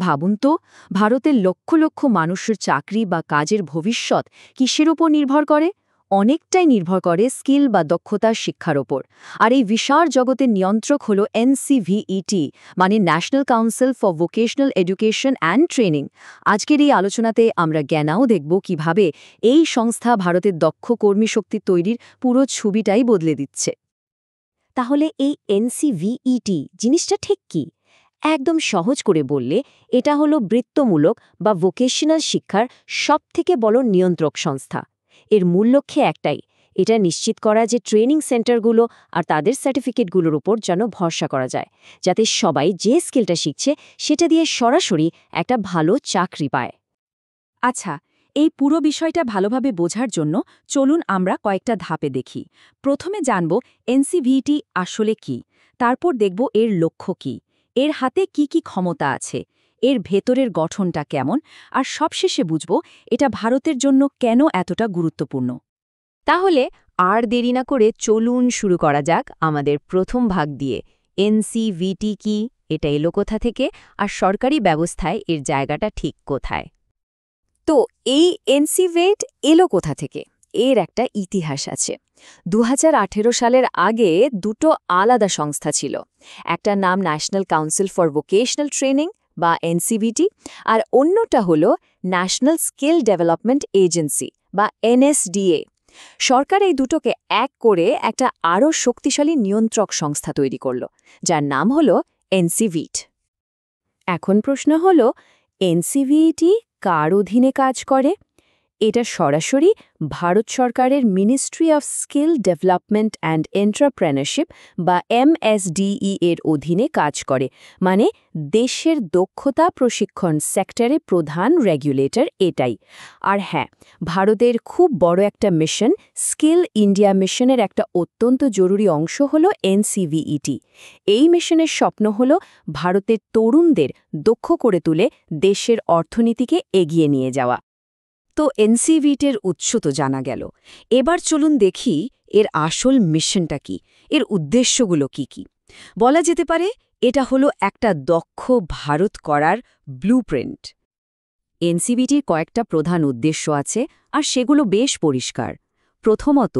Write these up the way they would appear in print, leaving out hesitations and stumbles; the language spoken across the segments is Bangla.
ভাবুন তো, ভারতের লক্ষ লক্ষ মানুষের চাকরি বা কাজের ভবিষ্যৎ কিসের ওপর নির্ভর করে? অনেকটাই নির্ভর করে স্কিল বা দক্ষতার শিক্ষার ওপর। আর এই বিশাল জগতের নিয়ন্ত্রক হল NCVET, মানে national council for vocational education and training. আজকের এই আলোচনাতে আমরা জ্ঞানাও দেখব কিভাবে এই সংস্থা ভারতের দক্ষ কর্মী শক্তি তৈরির পুরো ছবিটাই বদলে দিচ্ছে। তাহলে এই NCVET জিনিসটা ঠিক কি? একদম সহজ করে বললে এটা হলো বৃত্তমূলক বা ভোকেশনাল শিক্ষার সবথেকে বড় নিয়ন্ত্রক সংস্থা। এর মূল লক্ষ্য একটাই, এটা নিশ্চিত করা যে ট্রেনিং সেন্টারগুলো আর তাদের সার্টিফিকেটগুলোর উপর যেন ভরসা করা যায়, যাতে সবাই যে স্কিলটা শিখছে সেটা দিয়ে সরাসরি একটা ভালো চাকরি পায়। আচ্ছা, এই পুরো বিষয়টা ভালোভাবে বোঝার জন্য চলুন আমরা কয়েকটা ধাপে দেখি। প্রথমে জানব NCVET আসলে কি, তারপর দেখব এর লক্ষ্য কি, এর হাতে কি কি ক্ষমতা আছে, এর ভেতরের গঠনটা কেমন, আর সবশেষে বুঝব এটা ভারতের জন্য কেন এতটা গুরুত্বপূর্ণ। তাহলে আর দেরি না করে চলুন শুরু করা যাক আমাদের প্রথম ভাগ দিয়ে। NCVET কি, এটা এলো কোথা থেকে, আর সরকারি ব্যবস্থায় এর জায়গাটা ঠিক কোথায়? তো এই NCVET এলো কোথা থেকে? এর একটা ইতিহাস আছে। 2018 সালের আগে দুটো আলাদা সংস্থা ছিল। একটা নাম national council for vocational training বা NCVT, আর অন্যটা হলো ন্যাশনাল স্কিল ডেভেলপমেন্ট এজেন্সি বা NSDA। সরকার এই দুটোকে এক করে একটা আরও শক্তিশালী নিয়ন্ত্রক সংস্থা তৈরি করল, যার নাম হলো NCVET। এখন প্রশ্ন হলো, NCVET কার অধীনে কাজ করে? এটা সরাসরি ভারত সরকারের ministry of skill development and entrepreneurship বা MSDE এর অধীনে কাজ করে, মানে দেশের দক্ষতা প্রশিক্ষণ সেক্টরে প্রধান রেগুলেটর এটাই। আর হ্যাঁ, ভারতের খুব বড় একটা মিশন, স্কিল ইন্ডিয়া মিশনের একটা অত্যন্ত জরুরি অংশ হল NCVET। এই মিশনের স্বপ্ন হল ভারতের তরুণদের দক্ষ করে তুলে দেশের অর্থনীতিকে এগিয়ে নিয়ে যাওয়া। তো NCVET-এর উৎস তো জানা গেল, এবার চলুন দেখি এর আসল মিশনটা কি, এর উদ্দেশ্যগুলো কি কি। বলা যেতে পারে এটা হলো একটা দক্ষ ভারত করার ব্লুপ্রিন্ট। NCVET-র কয়েকটা প্রধান উদ্দেশ্য আছে, আর সেগুলো বেশ পরিষ্কার। প্রথমত,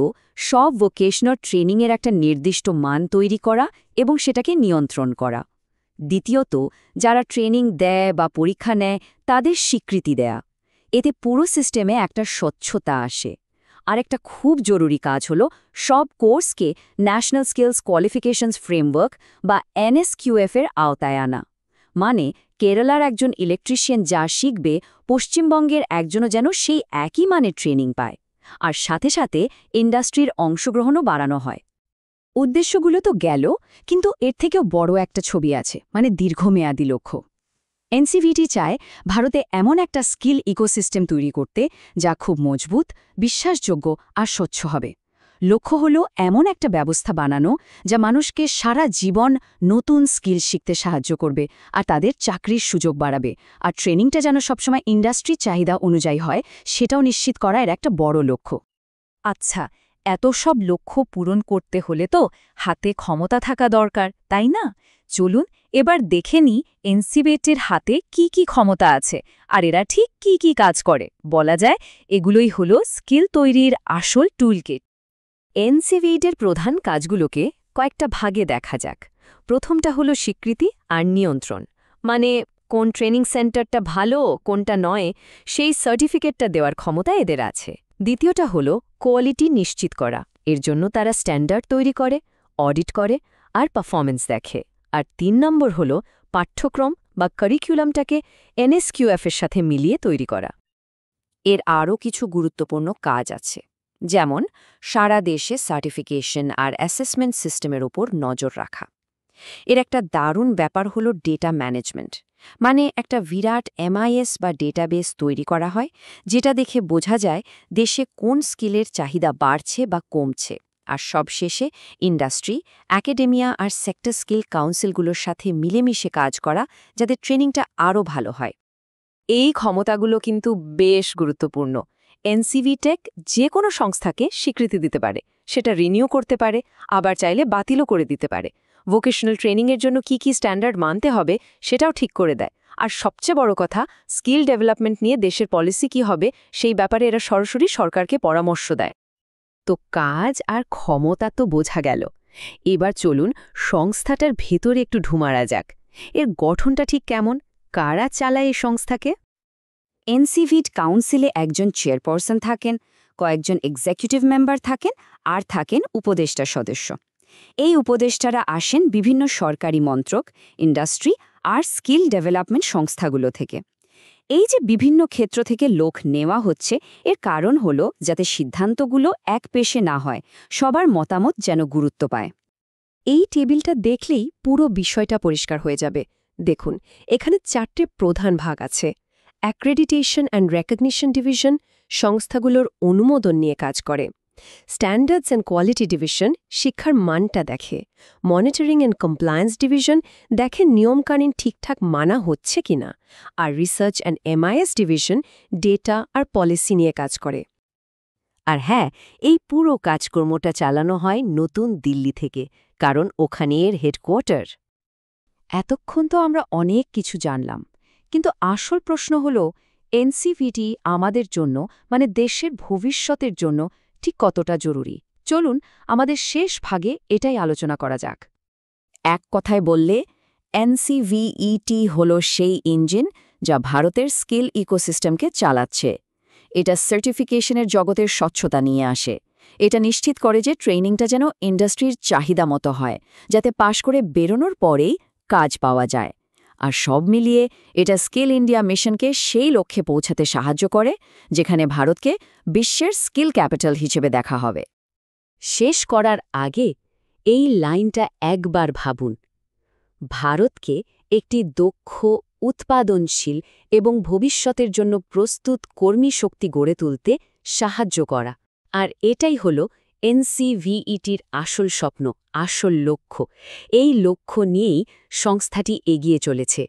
সব ভোকেশনাল ট্রেনিংয়ের একটা নির্দিষ্ট মান তৈরি করা এবং সেটাকে নিয়ন্ত্রণ করা। দ্বিতীয়ত, যারা ট্রেনিং দেয় বা পরীক্ষা নেয় তাদের স্বীকৃতি দেয়া, এতে পুরো সিস্টেমে একটা স্বচ্ছতা আসে। আর একটা খুব জরুরি কাজ হলো সব কোর্সকে ন্যাশনাল স্কিলস কোয়ালিফিকেশনস ফ্রেমওয়ার্ক বা NSQF-এর আওতায় আনা। মানে কেরালার একজন ইলেকট্রিশিয়ান যা শিখবে, পশ্চিমবঙ্গের একজনও যেন সেই একই মানের ট্রেনিং পায়। আর সাথে সাথে ইন্ডাস্ট্রির অংশগ্রহণও বাড়ানো হয়। উদ্দেশ্যগুলো তো গেল, কিন্তু এর থেকেও বড় একটা ছবি আছে, মানে দীর্ঘমেয়াদী লক্ষ্য। NCVET চায় ভারতে এমন একটা স্কিল ইকোসিস্টেম তৈরি করতে যা খুব মজবুত, বিশ্বাসযোগ্য আর স্বচ্ছ হবে। লক্ষ্য হল এমন একটা ব্যবস্থা বানানো যা মানুষকে সারা জীবন নতুন স্কিল শিখতে সাহায্য করবে আর তাদের চাকরির সুযোগ বাড়াবে। আর ট্রেনিংটা যেন সবসময় ইন্ডাস্ট্রির চাহিদা অনুযায়ী হয়, সেটাও নিশ্চিত করা এর একটা বড় লক্ষ্য। আচ্ছা, এত সব লক্ষ্য পূরণ করতে হলে তো হাতে ক্ষমতা থাকা দরকার, তাই না? চলুন এবার দেখে নিই NCVET-এর হাতে কি কি ক্ষমতা আছে, আর এরা ঠিক কি কি কাজ করে। বলা যায় এগুলোই হলো স্কিল তৈরির আসল টুলকিট। NCVET-এর প্রধান কাজগুলোকে কয়েকটা ভাগে দেখা যাক। প্রথমটা হলো স্বীকৃতি আর নিয়ন্ত্রণ, মানে কোন ট্রেনিং সেন্টারটা ভালো কোনটা নয় সেই সার্টিফিকেটটা দেওয়ার ক্ষমতা এদের আছে। দ্বিতীয়টা হলো কোয়ালিটি নিশ্চিত করা, এর জন্য তারা স্ট্যান্ডার্ড তৈরি করে, অডিট করে আর পারফরমেন্স দেখে। আর ৩ নম্বর হলো পাঠ্যক্রম বা কারিকুলামটাকে NSQF-এর সাথে মিলিয়ে তৈরি করা। এর আরও কিছু গুরুত্বপূর্ণ কাজ আছে, যেমন সারা দেশে সার্টিফিকেশন আর অ্যাসেসমেন্ট সিস্টেমের ওপর নজর রাখা। এর একটা দারুণ ব্যাপার হলো ডেটা ম্যানেজমেন্ট, মানে একটা বিরাট MIS বা ডেটাবেস তৈরি করা হয় যেটা দেখে বোঝা যায় দেশে কোন স্কিলের চাহিদা বাড়ছে বা কমছে। আর সবশেষে ইন্ডাস্ট্রি, অ্যাকাডেমিয়া আর সেক্টর স্কিল কাউন্সিলগুলোর সাথে মিলেমিশে কাজ করা, যাতে ট্রেনিংটা আরও ভালো হয়। এই ক্ষমতাগুলো কিন্তু বেশ গুরুত্বপূর্ণ। NCVTech যে কোনো সংস্থাকে স্বীকৃতি দিতে পারে, সেটা রিনিউ করতে পারে, আবার চাইলে বাতিলও করে দিতে পারে। ভোকেশনাল ট্রেনিংয়ের জন্য কি কি স্ট্যান্ডার্ড মানতে হবে সেটাও ঠিক করে দেয়। আর সবচেয়ে বড় কথা, স্কিল ডেভেলপমেন্ট নিয়ে দেশের পলিসি কি হবে সেই ব্যাপারে এরা সরাসরি সরকারকে পরামর্শ দেয়। তো কাজ আর ক্ষমতা তো বোঝা গেল। এবার চলুন সংস্থাটার ভেতরে একটু ঢুমারা যাক। এর গঠনটা ঠিক কেমন? কারা চালায় এই সংস্থাকে? এনসিভিড কাউন্সিলে একজন চেয়ারপারসন থাকেন, কয়েকজন এক্সিকিউটিভ মেম্বার থাকেন, আর থাকেন উপদেষ্টা সদস্য। এই উপদেষ্টারা আসেন বিভিন্ন সরকারি মন্ত্রক, ইন্ডাস্ট্রি আর স্কিল ডেভেলপমেন্ট সংস্থাগুলো থেকে। এই যে বিভিন্ন ক্ষেত্র থেকে লোক নেওয়া হচ্ছে, এর কারণ হলো যাতে সিদ্ধান্তগুলো এক পেশে না হয়, সবার মতামত যেন গুরুত্ব পায়। এই টেবিলটা দেখলেই পুরো বিষয়টা পরিষ্কার হয়ে যাবে। দেখুন, এখানে 4টে প্রধান ভাগ আছে। অ্যাক্রেডিটেশন অ্যান্ড রেকগনিশন ডিভিশন সংস্থাগুলোর অনুমোদন নিয়ে কাজ করে। স্ট্যান্ডার্ডস অ্যান্ড কোয়ালিটি ডিভিশন শিক্ষার মানটা দেখে। মনিটরিং অ্যান্ড কমপ্লায়েন্স ডিভিশন দেখে নিয়মকানুন ঠিকঠাক মানা হচ্ছে কিনা। আর research and MIS division data আর পলিসি নিয়ে কাজ করে। আর হ্যাঁ, এই পুরো কাজকর্মটা চালানো হয় নতুন দিল্লি থেকে, কারণ ওখানে এর হেডকোয়ার্টার। এতক্ষণ তো আমরা অনেক কিছু জানলাম, কিন্তু আসল প্রশ্ন হল এনসিভিটি আমাদের জন্য, মানে দেশের ভবিষ্যতের জন্য ঠিক কতটা জরুরি। চলুন আমাদের শেষ ভাগে এটাই আলোচনা করা যাক। এক কথায় বললে, এনসিভিইটি হল সেই ইঞ্জিন যা ভারতের স্কিল ইকোসিস্টেমকে চালাচ্ছে। এটা সার্টিফিকেশনের জগতের স্বচ্ছতা নিয়ে আসে। এটা নিশ্চিত করে যে ট্রেনিংটা যেন ইন্ডাস্ট্রির চাহিদা মতো হয়, যাতে পাশ করে বেরোনোর পরেই কাজ পাওয়া যায়। আর সব মিলিয়ে এটা স্কিল ইন্ডিয়া মিশনকে সেই লক্ষ্যে পৌঁছাতে সাহায্য করে যেখানে ভারতকে বিশ্বের স্কিল ক্যাপিটাল হিসেবে দেখা হবে। শেষ করার আগে এই লাইনটা একবার ভাবুন। ভারতকে একটি দক্ষ, উৎপাদনশীল এবং ভবিষ্যতের জন্য প্রস্তুত কর্মী শক্তি গড়ে তুলতে সাহায্য করা। আর এটাই হল এনসিভিইটির আসল স্বপ্ন, আসল লক্ষ্য। এই লক্ষ্য নিয়েই সংস্থাটি এগিয়ে চলেছে।